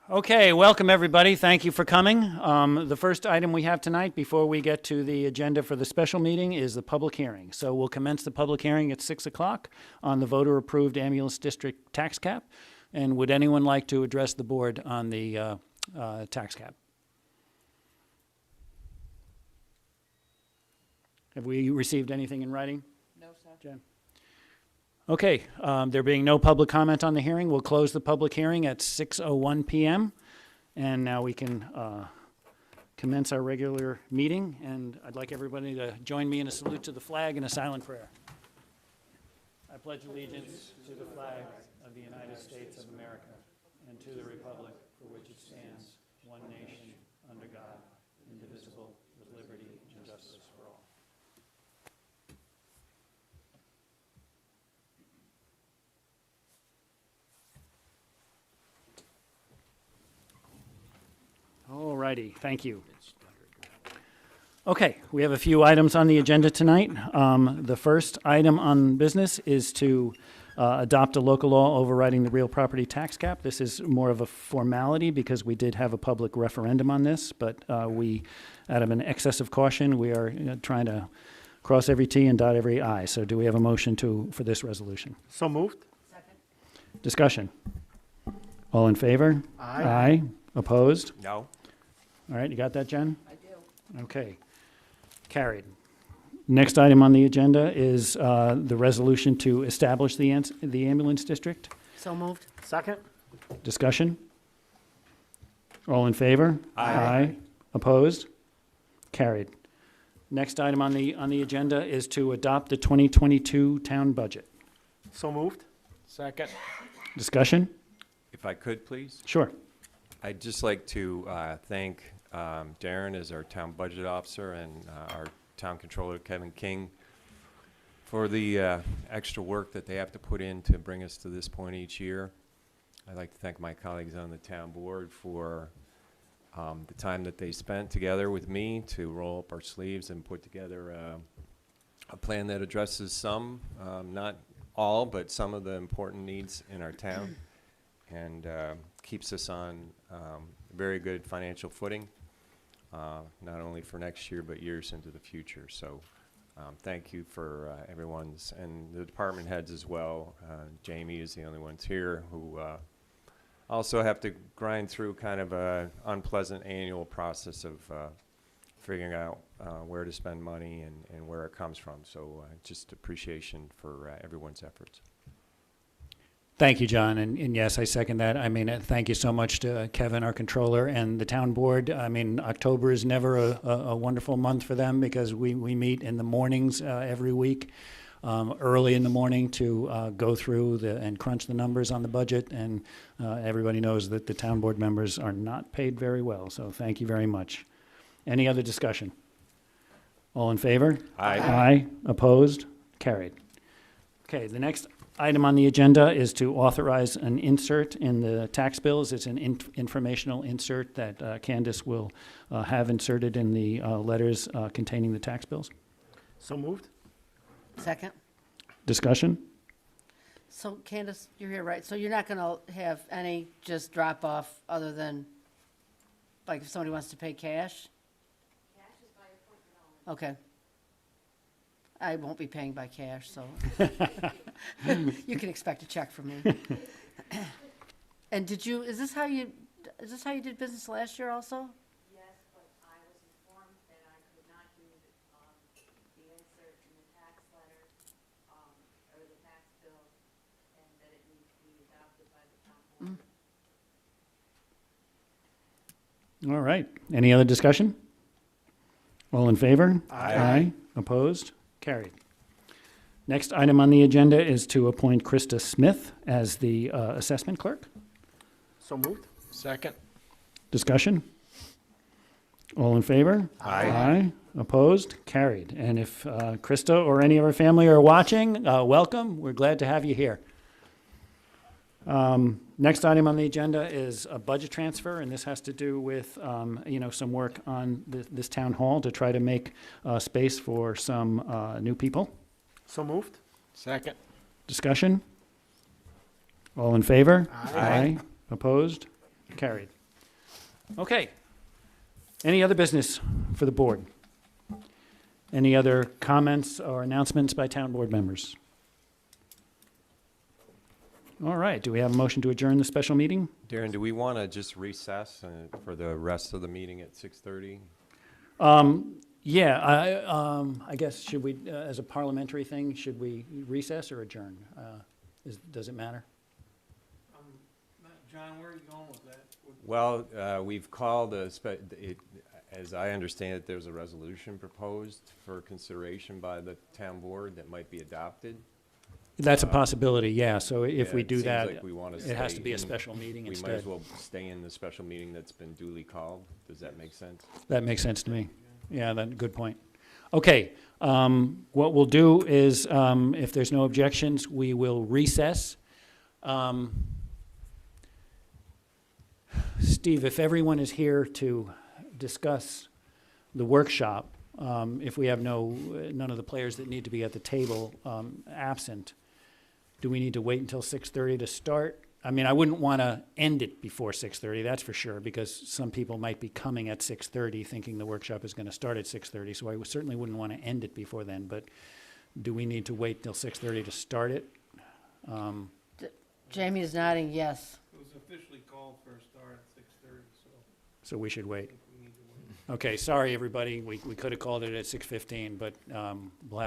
Okay, welcome everybody. Thank you for coming. The first item we have tonight, before we get to the agenda for the special meeting, is the public hearing. So we'll commence the public hearing at 6 o'clock on the voter-approved ambulance district tax cap. And would anyone like to address the board on the tax cap? Have we received anything in writing? No, sir. Jen? Okay, there being no public comment on the hearing, we'll close the public hearing at 6:01 p.m. And now we can commence our regular meeting. And I'd like everybody to join me in a salute to the flag and a silent prayer. I pledge allegiance to the flag of the United States of America and to the republic for which it stands, one nation, under God, indivisible, with liberty and justice for all. All righty, thank you. Okay, we have a few items on the agenda tonight. The first item on business is to adopt a local law overriding the real property tax cap. This is more of a formality because we did have a public referendum on this, but we, out of an excess of caution, we are trying to cross every T and dot every I. So do we have a motion for this resolution? So moved. Second. Discussion. All in favor? Aye. Aye. Opposed? No. All right, you got that, Jen? I do. Okay. Carried. Next item on the agenda is the resolution to establish the ambulance district. So moved. Second. Discussion? All in favor? Aye. Opposed? Carried. Next item on the agenda is to adopt the 2022 town budget. So moved. Second. Discussion? If I could, please. Sure. I'd just like to thank Darren as our town budget officer and our town controller, Kevin King, for the extra work that they have to put in to bring us to this point each year. I'd like to thank my colleagues on the town board for the time that they spent together with me to roll up our sleeves and put together a plan that addresses some, not all, but some of the important needs in our town and keeps us on very good financial footing, not only for next year, but years into the future. So thank you for everyone's, and the department heads as well. Jamie is the only ones here who also have to grind through kind of a unpleasant annual process of figuring out where to spend money and where it comes from. So just appreciation for everyone's efforts. Thank you, John, and yes, I second that. I mean, thank you so much to Kevin, our controller, and the town board. I mean, October is never a wonderful month for them because we meet in the mornings every week, early in the morning to go through and crunch the numbers on the budget, and everybody knows that the town board members are not paid very well, so thank you very much. Any other discussion? All in favor? Aye. Aye. Opposed? Carried. Okay, the next item on the agenda is to authorize an insert in the tax bills. It's an informational insert that Candace will have inserted in the letters containing the tax bills. So moved. Second. Discussion? So Candace, you're here, right? So you're not going to have any just drop off other than, like if somebody wants to pay cash? Cash is by appointment only. Okay. I won't be paying by cash, so you can expect a check from me. And is this how you did business last year also? Yes, but I was informed that I could not do the insert in the tax letter, or the tax bill, and that it needs to be adopted by the town board. All right. Any other discussion? All in favor? Aye. Opposed? Carried. Next item on the agenda is to appoint Krista Smith as the assessment clerk. So moved. Second. Discussion? All in favor? Aye. Aye. Opposed? Carried. And if Krista or any of her family are watching, welcome. We're glad to have you here. Next item on the agenda is a budget transfer, and this has to do with, some work on this town hall to try to make space for some new people. So moved. Second. Discussion? All in favor? Aye. Opposed? Carried. Okay. Any other business for the board? Any other comments or announcements by town board members? All right, do we have a motion to adjourn the special meeting? Darren, do we want to just recess for the rest of the meeting at 6:30? Yeah, I guess, should we, as a parliamentary thing, should we recess or adjourn? Does it matter? John, where are you going with that? Well, we've called as I understand it, there's a resolution proposed for consideration by the town board that might be adopted. That's a possibility, yeah, so if Yeah, we it do seems that, like we wanna it has to stay be a in- special meeting We might instead. as well stay in the special meeting that's been duly called. Does that make sense? That makes sense to me. Yeah, good point. Okay, what we'll do is, if there's no objections, we will recess. Steve, if everyone is here to discuss the workshop, if we have none of the players that need to be at the table absent, do we need to wait until 6:30 to start? I mean, I wouldn't want to end it before 6:30, that's for sure, because some people might be coming at 6:30 thinking the workshop is going to start at 6:30, so I certainly wouldn't want to end it before then, but do we need to wait till 6:30 to start it? Jamie is nodding yes. It was officially called for a start at 6:30, so So we should I wait. think we need to wait. Okay, sorry, everybody, we could have called it at 6:15, but we'll have